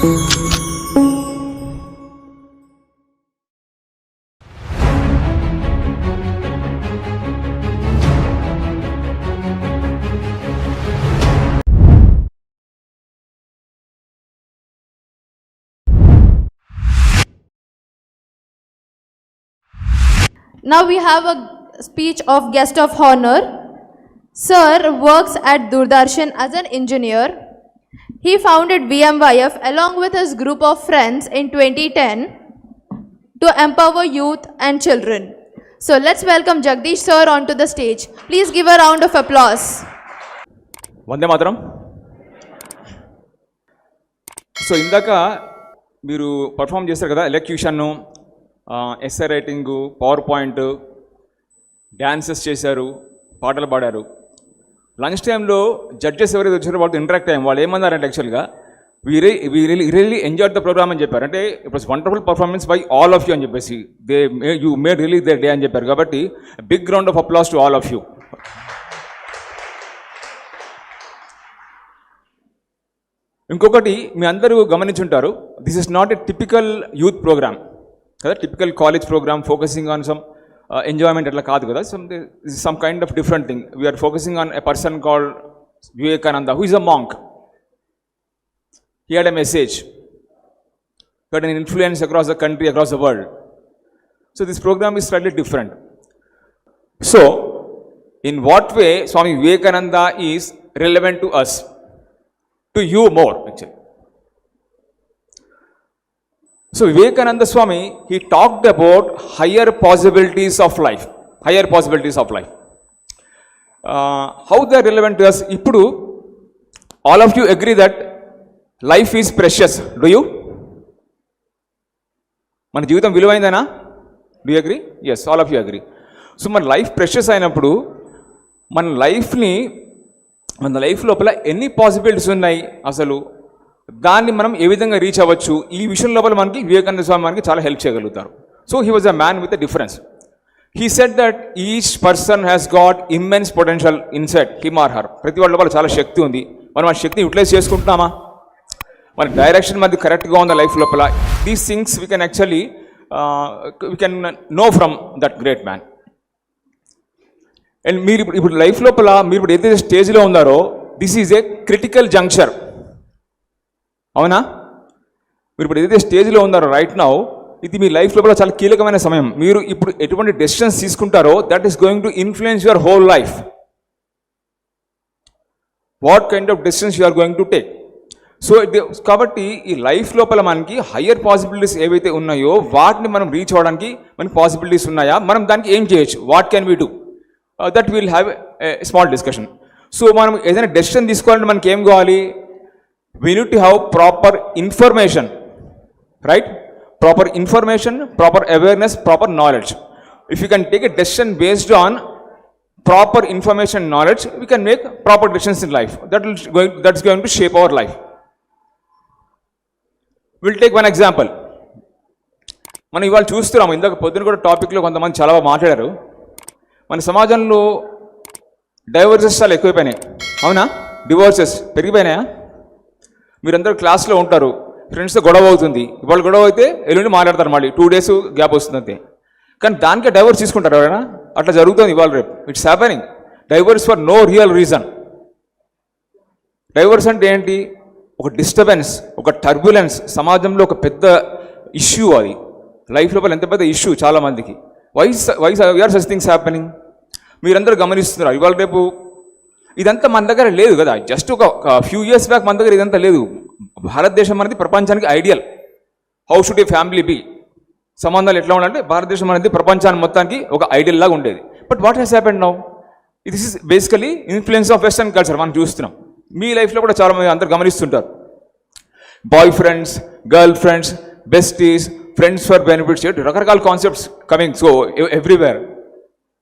Now we have a speech of guest of honor. Sir works at Doordarshan as an engineer. He founded VMYF along with his group of friends in 2010 to empower youth and children. So let's welcome Jagdish sir onto the stage. Please give a round of applause. Vande Mataram. So indaka మీరు perform చేస్తారు కదా, elocution, essay writing, power point, dances చేశారు, పాటలు పాడారు. Lunch టైంలో judges ఎవరైతే వచ్చారో వాళ్ళతో ఇంటరాక్ట్ అయ్యాం. వాళ్ళు ఏమన్నారంటే యాక్చువల్గా we really enjoyed the programme అని చెప్పారు. అంటే it was wonderful performance by all of you అని చెప్పేసి you made really the day అని చెప్పారు. కాబట్టి big round of applause to all of you. ఇంకొకటి మీ అందరూ గమనించుంటారు, this is not a typical youth programme కదా, typical college programme focusing on some enjoyment అట్లా కాదు కదా. Some kind of different thing. We're focusing on a person called Vivekananda, who is a monk. He had a message, he had an influence across the country, across the world. So this program is slightly different. So in what way Swami Vivekananda is relevant to us, to you more actually. So Vivekananda Swami, he talked about higher possibilities of life, higher possibilities of life. How they are relevant to us? Ippudu all of you agree that life is precious. Do you? మన జీవితం విలువైందేనా? Do you agree? Yes, all of you agree. So మన life precious అయినప్పుడు మన life లోపల ఎన్ని possibilities ఉన్నాయి, అసలు దాన్ని మనం ఏ విధంగా రీచ్ అవ్వచ్చు, ఈ విషయం లోపల మనకి వివేకానంద స్వామి మనకి చాలా హెల్ప్ చేయగలుగుతారు. So he was a man with a difference. He said that each person has got immense potential inside him or her. ప్రతి వాళ్ళ లోపల చాలా శక్తి ఉంది. మనం ఆ శక్తిని యూటిలైజ్ చేసుకుంటున్నామా? మన డైరెక్షన్ మనది కరెక్ట్గా ఉందా లైఫ్ లోపల? These things we can actually we can know from that great man. And మీరు ఇప్పుడు లైఫ్ లోపల మీరు ఇప్పుడు ఏదైతే స్టేజ్లో ఉన్నారో, this is a critical junction. అవునా? మీరు ఇప్పుడు ఏదైతే స్టేజ్లో ఉన్నారో రైట్ నౌ, ఇది మీ లైఫ్ లోపల చాలా కీలకమైన సమయం. మీరు ఇప్పుడు ఎటువంటి డెసిషన్స్ తీసుకుంటారో that is going to influence your whole life. What kind of decisions you are going to take. So కాబట్టి ఈ లైఫ్ లోపల మనకి హయ్యర్ పాసిబిలిటీస్ ఏవైతే ఉన్నాయో వాటిని మనం రీచ్ అవ్వడానికి మనకి పాసిబిలిటీస్ ఉన్నాయా, మనం దానికి ఏం చేయొచ్చు, what can we do, that will have a small discussion. So మనం ఏదైనా డెసిషన్ తీసుకోవాలంటే మనకి ఏం కావాలి? We need to have proper information, right? Proper information, proper awareness, proper knowledge. If you can take a decision based on proper information, knowledge, we can make proper decisions in life. That's going to shape our life. Will take one example. మనం ఇవాళ చూస్తున్నాము, ఇందాక పొద్దున కూడా టాపిక్లో కొంతమంది చాలా బాగా మాట్లాడారు. మన సమాజంలో డైవర్సెస్ చాలా ఎక్కువైపోయినాయి. అవునా? డివోర్సెస్ పెరిగిపోయినాయా? మీరందరూ క్లాస్లో ఉంటారు, ఫ్రెండ్స్తో గొడవ అవుతుంది, ఇవాళ గొడవ అయితే ఎల్లుండి మాట్లాడతారు, మళ్ళీ 2 days గ్యాప్ వస్తుంది అంతే. కానీ దానికే డైవర్స్ తీసుకుంటారు ఎవరైనా? అట్లా జరుగుతుంది ఇవాళ రేపు. It's happening. Divorce for no real reason. Divorce అంటే ఏంటి? ఒక డిస్టర్బెన్స్, ఒక టర్బులెన్స్, సమాజంలో ఒక పెద్ద ఇష్యూ. అది లైఫ్ లోపల ఎంత పెద్ద ఇష్యూ చాలామందికి. Why are such things happening? మీరందరూ గమనిస్తున్నారు. ఇవాళ రేపు ఇదంతా మన దగ్గర లేదు కదా. జస్ట్ ఒక ఫ్యూ ఇయర్స్ బ్యాక్ మన దగ్గర ఇదంతా లేదు. భారతదేశం అనేది ప్రపంచానికి ideal. How should a family be, సంబంధాలు ఎట్లా ఉండాలంటే భారతదేశం అనేది ప్రపంచానికి మొత్తానికి ఒక ఐడియల్ లాగా ఉండేది. But what has happened now? This is basically influence of western culture. మనం చూస్తున్నాం. మీ లైఫ్లో కూడా చాలా మంది అందరు గమనిస్తుంటారు. Boyfriends, girlfriends, besties, friends for benefits, రకరకాల concepts coming so everywhere.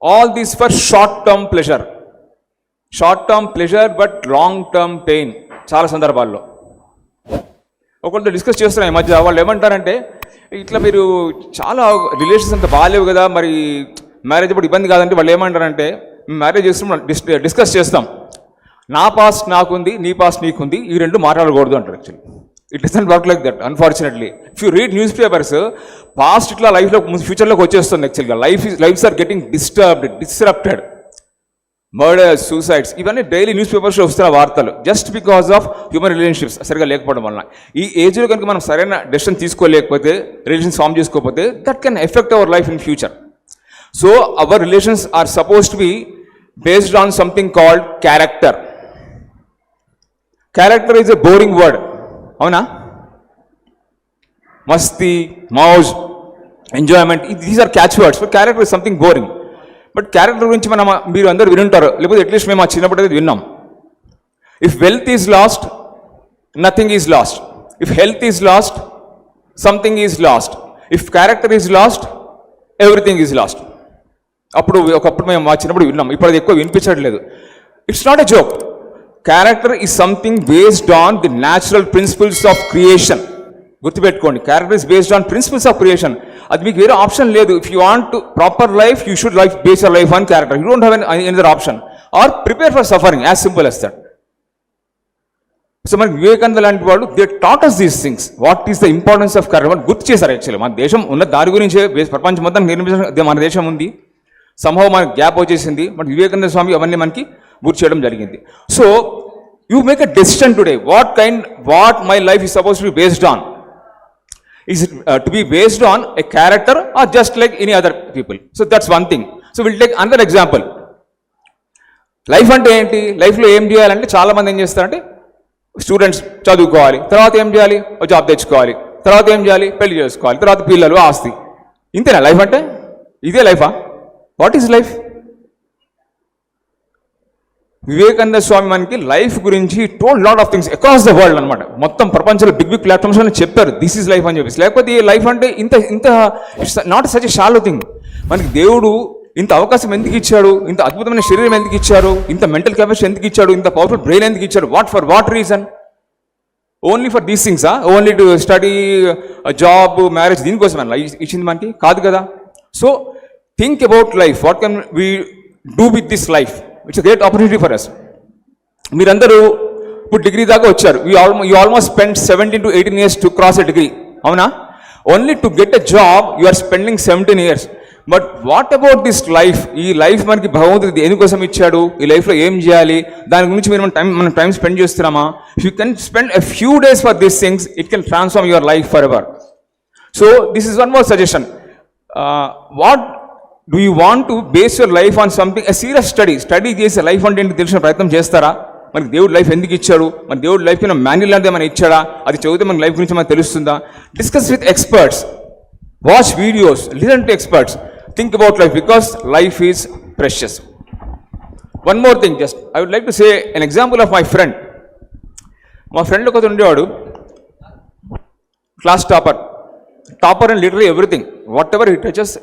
All these for short term pleasure. Short term pleasure but long term pain చాలా సందర్భాల్లో. ఒకళ్ళతో డిస్కస్ చేస్తున్నాం ఈ మధ్య. వాళ్ళు ఏమంటారంటే, ఇట్లా మీరు చాలా రిలేషన్స్ అంత బాగాలేవు కదా, మరి మ్యారేజ్ అప్పుడు ఇబ్బంది కాదంటే వాళ్ళు ఏమంటారంటే, మ్యారేజ్ చేస్తున్నాం డిస్కస్ చేస్తాం, నా పాస్ట్ నాకుంది, నీ పాస్ట్ నీకుంది, ఈ రెండు మాట్లాడకూడదు అంటారు. Actually it doesn't work like that unfortunately. If you read newspapers, past ఇట్లా లైఫ్లో ఫ్యూచర్లోకి వచ్చేస్తుంది. యాక్చువల్గా lifes are getting disturbed. Murders, suicides, ఇవన్నీ డైలీ న్యూస్ పేపర్స్లో వస్తున్న వార్తలు, just because of human relationships సరిగా లేకపోవడం వలన. ఈ ఏజ్లో కనుక మనం సరైన డెసిషన్ తీసుకోలేకపోతే, రిలేషన్స్ ఫామ్ చేసుకోకపోతే, that can affect our life in future. So our relations are suppose to be based on something called character. Character is a boring word, అవునా? మస్తీ, మౌజ్, enjoyment, these are catch words. But character is something boring. But character గురించి మీరు అందరూ వినుంటారు, లేకపోతే at least మేము ఆ చిన్నప్పుడు అయితే విన్నాం. If wealth is lost, nothing is lost. If health is lost, something is lost. If character is lost, everything is lost. ఒకప్పుడు మేము మా చిన్నప్పుడు విన్నాం, ఇప్పుడు అది ఎక్కువ వినిపించట్లేదు. It's not a joke. Character is something based on the natural principles of creation. గుర్తుపెట్టుకోండి, character is based on principles of creation. అది మీకు వేరే ఆప్షన్ లేదు. If you want to proper life, you should base your life on character. You don't have any other option. Or prepare for suffering, as simple as that. So మనకి వివేకానంద లాంటి వాళ్ళు, they taught us these things. What is the importance of character అని గుర్తు చేశారు. Actually మన దేశం ఉన్న దాని గురించే, ప్రపంచం మొత్తం నిర్మించడం మన దేశం ఉంది. సంభవం మనకి గ్యాప్ వచ్చేసింది, బట్ వివేకానంద స్వామి అవన్నీ మనకి గుర్తు చేయడం జరిగింది. So you make a decision today, what my life is suppose to be based on. Is it to be based on a character or just like any other people? So that's one thing. So we'll take another example. Life అంటే ఏంటి? లైఫ్లో ఏం చేయాలంటే చాలామంది ఏం చేస్తారంటే, students చదువుకోవాలి, తర్వాత ఏం చేయాలి? ఒక జాబ్ తెచ్చుకోవాలి, తర్వాత ఏం చేయాలి? పెళ్లి చేసుకోవాలి, తర్వాత పిల్లలు, ఆస్తి. ఇంతేనా లైఫ్ అంటే? ఇదే లైఫా? What is life? Vivekananda Swami మనకి లైఫ్ గురించి told lot of things across the world అనమాట. మొత్తం ప్రపంచంలో బిగ్ ప్లాట్ఫామ్స్లో చెప్పారు దిస్ ఈజ్ లైఫ్ అని చెప్పేసి. లేకపోతే ఈ లైఫ్ అంటే ఇంత not such a shallow thing. మనకి దేవుడు ఇంత అవకాశం ఎందుకు ఇచ్చాడు? ఇంత అద్భుతమైన శరీరం ఎందుకు ఇచ్చారు? ఇంత మెంటల్ కెపాసిటీ ఎందుకు ఇచ్చాడు? ఇంత పవర్ఫుల్ బ్రెయిన్ ఎందుకు ఇచ్చాడు? For what reason? Only for these థింగ్సా? Only to study, job, marriage, దీనికోసమేనా ఇచ్చింది మనకి? కాదు కదా. So think about life. What can we do with this life? It's a great opportunity for us. మీరందరూ ఇప్పుడు డిగ్రీ దాకా వచ్చారు. You almost spend 17 to 18 years to cross a degree, అవునా? Only to get a job you are spending 17 years. But what about this life? ఈ life మనకి భగవంతుడు దేనికోసం ఇచ్చాడు? ఈ లైఫ్లో ఏం చేయాలి? దాని గురించి మనం టైం స్పెండ్ చేస్తున్నామా? If you can spend a few days for these things, it can transform your life for ever. So this is one more suggestion. What do you want to base your life on something? A serious study చేసే life అంటే ఏంటి తెలిసిన ప్రయత్నం చేస్తారా? మనకి దేవుడు life ఎందుకు ఇచ్చాడు? మన దేవుడు లైఫ్ కింద మాన్యువల్ అంటే మనం ఇచ్చాడా? అది చదివితే మన లైఫ్ గురించి మనకు తెలుస్తుందా? Discuss with experts, watch videos, listen to experts, think about life, because life is precious. One more thing, just I would like to say an example of my friend. మా ఫ్రెండ్ ఒకటి ఉండేవాడు, class topper and literally everything, whatever he touches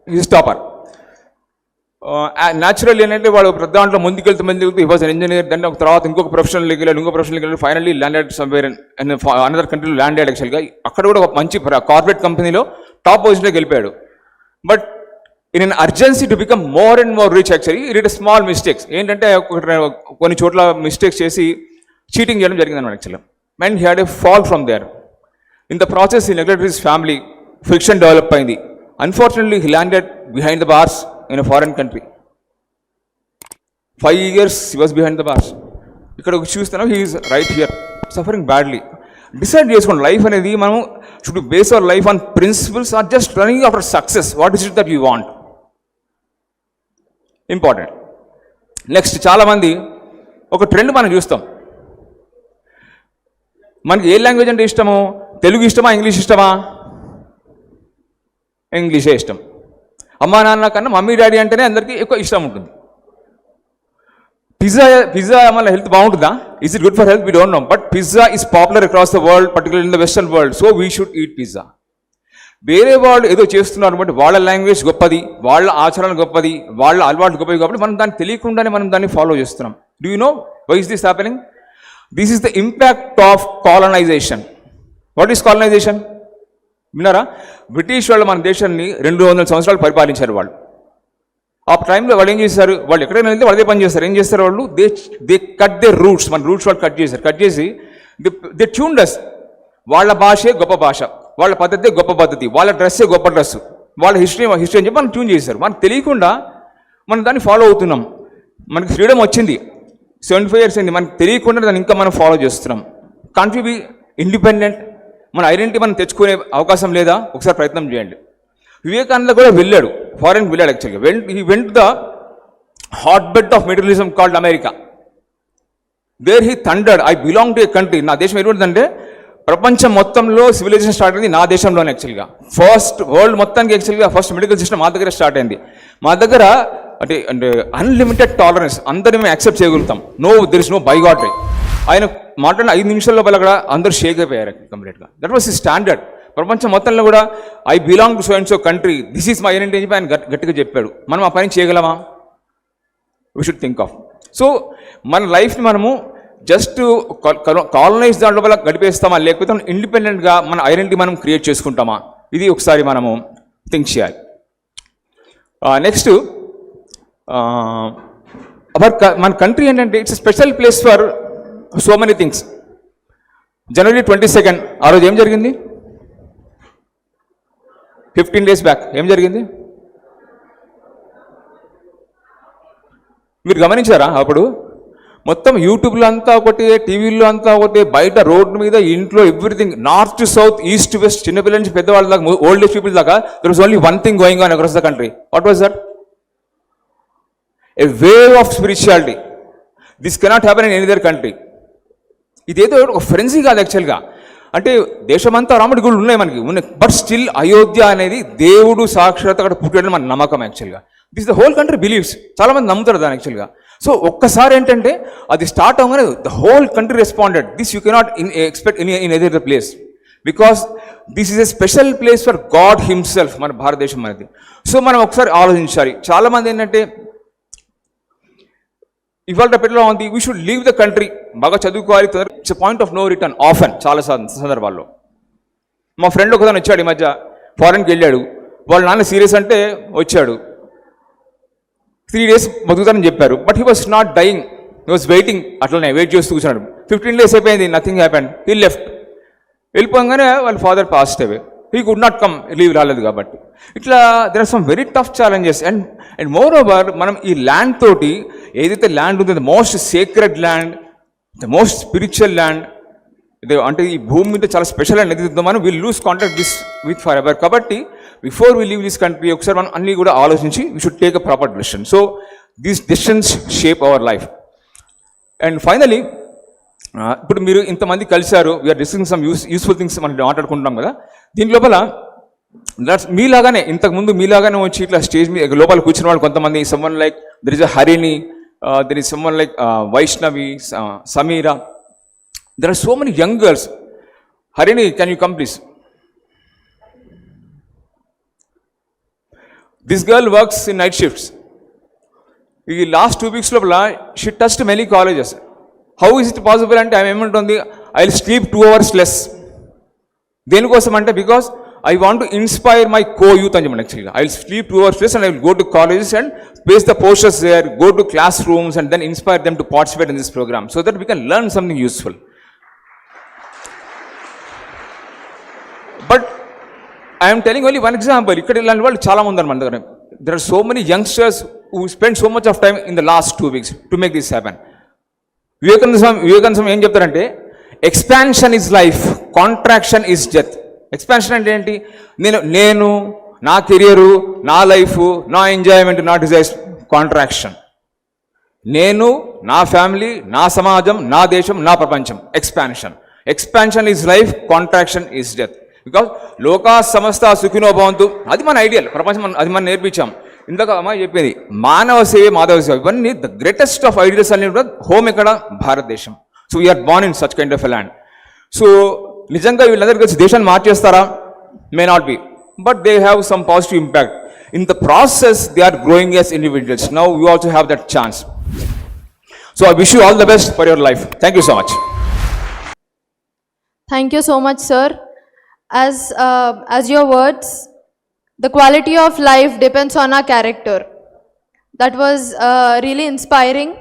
is topper. Natural ఏంటంటే వాడు ప్రతి దాంట్లో ముందుకెళ్తూ he was an engineer. దాన్ని ఒక తర్వాత ఇంకొక ప్రొఫెషనల్కి వెళ్ళాడు, finally landed somewhere in another కంట్రీలో ల్యాండెడ్. యాక్చువల్గా అక్కడ కూడా ఒక మంచి కార్పొరేట్ కంపెనీలో టాప్ పొజిషన్లోకి వెళ్ళిపోయాడు. But in an urgency to become more and more rich, actually ఈ డిడ్ స్మాల్ మిస్టేక్స్. ఏంటంటే కొన్ని చోట్ల మిస్టేక్స్ చేసి చీటింగ్ చేయడం జరిగింది అనమాట యాక్చువల్గా. And he had a fall from there. In the process he neglected his family, friction develop అయింది. Unfortunately, he landed behind the bars in a foreign country. 5 years he was behind the bars. ఇక్కడ చూస్తున్నాం, he is right here, suffering badly. Decide చేసుకోండి, life అనేది మనం should base our life on principles or just running after success. What is it that you want? Important. Next, చాలామంది ఒక trend మనం చూస్తాం. మనకి ఏ లాంగ్వేజ్ అంటే ఇష్టము? తెలుగు ఇష్టమా, ఇంగ్లీష్ ఇష్టమా? ఇంగ్లీషే ఇష్టం. అమ్మా నాన్న కన్నా మమ్మీ డాడీ అంటేనే అందరికీ ఎక్కువ ఇష్టం ఉంటుంది. పిజ్జా మన హెల్త్ బాగుంటుందా? Is it good for health? We don't know. But pizza is popular across the world, particular in the western world. So we should eat pizza. వేరే వాళ్ళు ఏదో చేస్తున్నారు బట్టి వాళ్ళ లాంగ్వేజ్ గొప్పది, వాళ్ళ ఆచరణ గొప్పది, వాళ్ళ అలవాటు గొప్పది కాబట్టి మనం దాన్ని తెలియకుండానే మనం దాన్ని ఫాలో చేస్తున్నాం. Do you know why is this happening? This is the impact of colonization. What is colonization? విన్నారా? బ్రిటిష్ వాళ్ళు మన దేశాన్ని 200 సంవత్సరాలు పరిపాలించారు. వాళ్ళు ఆ టైంలో వాళ్ళు ఏం చేశారు? వాళ్ళు ఎక్కడైనా వెళ్తే వాళ్ళదే పని చేస్తారు. ఏం చేస్తారు వాళ్ళు? They cut they roots. మన రూట్స్ వాళ్ళు కట్ చేసి దే ట్యూన్డ్ us. వాళ్ళ భాషే గొప్ప భాష, వాళ్ళ పద్ధతే గొప్ప పద్ధతి, వాళ్ళ డ్రెస్సే గొప్ప డ్రెస్, వాళ్ళ హిస్టరీ అని చెప్పి మనం ట్యూన్ చేశారు. మనకు తెలియకుండా మనం దాన్ని ఫాలో అవుతున్నాం. మనకి ఫ్రీడమ్ వచ్చింది, 75 years అయింది, మనకు తెలియకుండా దాన్ని ఇంకా మనం ఫాలో చేస్తున్నాం. Can't we be independent? మన ఐడెంటిటీ మనం తెచ్చుకునే అవకాశం లేదా? ఒకసారి ప్రయత్నం చేయండి. వివేకానంద కూడా వెళ్ళాడు, ఫారెన్కి వెళ్ళాడు యాక్చువల్గా. He went the hot bed of materialism called America. There he thundered, I belong to a country. నా దేశం ఎటువంటిదంటే ప్రపంచం మొత్తంలో సివిలైజేషన్ స్టార్ట్ అయింది నా దేశంలోనే యాక్చువల్గా. ఫస్ట్ వరల్డ్ మొత్తానికి యాక్చువల్గా ఫస్ట్ మెడికల్ సిస్టమ్ మా దగ్గర స్టార్ట్ అయింది. మా దగ్గర అంటే అన్లిమిటెడ్ టాలరెన్స్, అందరినీ మేము యాక్సెప్ట్ చేయగలుగుతాం. There is no bigotry. ఆయన మాట్లాడిన 5 నిమిషాల్లో అక్కడ అందరూ షేక్ అయిపోయారు కంప్లీట్గా. That was his standard. ప్రపంచం మొత్తంలో కూడా I belong to so and so country, this is my identity అని చెప్పి ఆయన గట్టిగా చెప్పాడు. మనం ఆ పని చేయగలమా? We should think of. So మన లైఫ్ని మనము జస్ట్ కాలనైజ్ దాంట్లో వల్ల గడిపేస్తామా, లేకపోతే ఇండిపెండెంట్గా మన ఐడెంటిటీ మనం క్రియేట్ చేసుకుంటామా? ఇది ఒకసారి మనము థింక్ చేయాలి. నెక్స్ట్ మన కంట్రీ ఏంటంటే it's special place for so many things. January 22 ఆ రోజు ఏం జరిగింది? 15 days బ్యాక్ ఏం జరిగింది? మీరు గమనించారా? అప్పుడు మొత్తం యూట్యూబ్లో అంతా ఒకటి, టీవీలో అంతా ఒకటి, బయట రోడ్డు మీద, ఇంట్లో, everything, north to south, east to west, చిన్నపిల్లల నుంచి పెద్దవాళ్ళ దాకా, ఓల్డ్ ఏజ్ పీపుల్ దాకా, there was only one thing going on across the country. What was that? A wave of spirituality. This cannot happen in any other country. ఇదేదో ఒక ఫ్రెన్సీ కాదు యాక్చువల్గా. అంటే దేశమంతా రాముడి గుళ్ళు ఉన్నాయి, మనకి ఉన్నాయి, బట్ స్టిల్ అయోధ్య అనేది దేవుడు సాక్షాత్ అక్కడ పుట్టాడని మన నమ్మకం యాక్చువల్గా. This the whole country believes. చాలామంది నమ్ముతారు దాని యాక్చువల్గా. సో ఒక్కసారి ఏంటంటే అది స్టార్ట్ అవ్వగానే the whole country responded. This you cannot expect in either place, because this is a special place for God himself, మన భారతదేశం అనేది. సో మనం ఒకసారి ఆలోచించాలి. చాలామంది ఏంటంటే ఇవాళ పెట్టలో ఉంది, we should leave the country, బాగా చదువుకోవాలి, it's point of no return often. చాలా సందర్భాల్లో మా ఫ్రెండ్ ఒకదాని వచ్చాడు ఈ మధ్య, ఫారెన్కి వెళ్ళాడు. వాళ్ళ నాన్న సీరియస్ అంటే వచ్చాడు, 3 days బతుకుతానని చెప్పారు. But he was not dying, he was waiting. అట్లనే వెయిట్ చేస్తూ కూర్చున్నాడు. 15 days అయిపోయింది, నథింగ్ హ్యాపెండ్. He left. వెళ్ళిపోగానే వాళ్ళ father passed away. He could not come, leave రాలేదు కాబట్టి. ఇట్లా there are some very tough challenges. And moreover మనం ఈ ల్యాండ్ తోటి, ఏదైతే ల్యాండ్ ఉందో the most sacred land, the most spiritual land, అంటే ఈ భూమి మీద చాలా స్పెషల్ ల్యాండ్ ఏదైతే మనం will lose contact this with forever. కాబట్టి before we leave this country ఒకసారి మనం అన్నీ కూడా ఆలోచించి we should take a proper decision. So these decisions shape our life. And finally ఇప్పుడు మీరు ఇంతమంది కలిశారు, we are discussing some useful things మనం మాట్లాడుకుంటున్నాం కదా. దీని లోపల మీలాగానే ఇంతకుముందు మీలాగానే వచ్చి ఇట్లా స్టేజ్ మీద లోపల కూర్చున్న వాళ్ళు కొంతమంది, someone like there is a Harini, there is someone like Vaishnavi, Sameera, there are so many young girls. Harini, can you come please? This girl works in night shifts. ఈ లాస్ట్ 2 weeks లోపల she touched many colleges. How is it possible అంటే ఆమె ఏమంటుంది, I will sleep 2 hours less. దేనికోసం అంటే because I want to inspire my youth అని చెప్పండి. యాక్చువల్గా I will sleep 2 hours less and I will go to colleges and place the posters there, go to classrooms and then inspire them to participate in this program so that we can learn something useful. But I am telling only one example. ఇక్కడ ఇలాంటి వాళ్ళు చాలా మంది ఉన్నారు మన దగ్గర. There are so many youngsters who spend so much of time in the last 2 weeks to make this happen. Vivekananda ఏం చెప్తారంటే, expansion is life, contraction is death. Expansion అంటే ఏంటి? నేను నా కెరియరు, నా లైఫ్, నా ఎంజాయ్మెంట్, నా డిజైర్స్. కాంట్రాక్షన్ నేను, నా ఫ్యామిలీ, నా సమాజం, నా దేశం, నా ప్రపంచం. Expansion is life, contraction is death. Because లోకా సమస్త సుఖినో భవంతు, అది మన ఐడియల్. ప్రపంచం అది మనం నేర్పించాం. ఇందాక అమ్మాయి చెప్పేది మానవ సేవ, మాధవ సేవ, ఇవన్నీ ద గ్రేటెస్ట్ ఆఫ్ ఐడియల్స్ అన్ని కూడా హోమ్ ఎక్కడ? భారతదేశం. So we're born in such kind of a land. So నిజంగా వీళ్ళందరికీ కలిసి దేశాన్ని మార్చేస్తారా? May not be, but they have some positive impact. In the process they are growing as individuals. Now you also have that chance. So I wish you all the best for your life. Thank you so much. Thank you so much, sir. As your words, the quality of life depends on our character. That was really inspiring.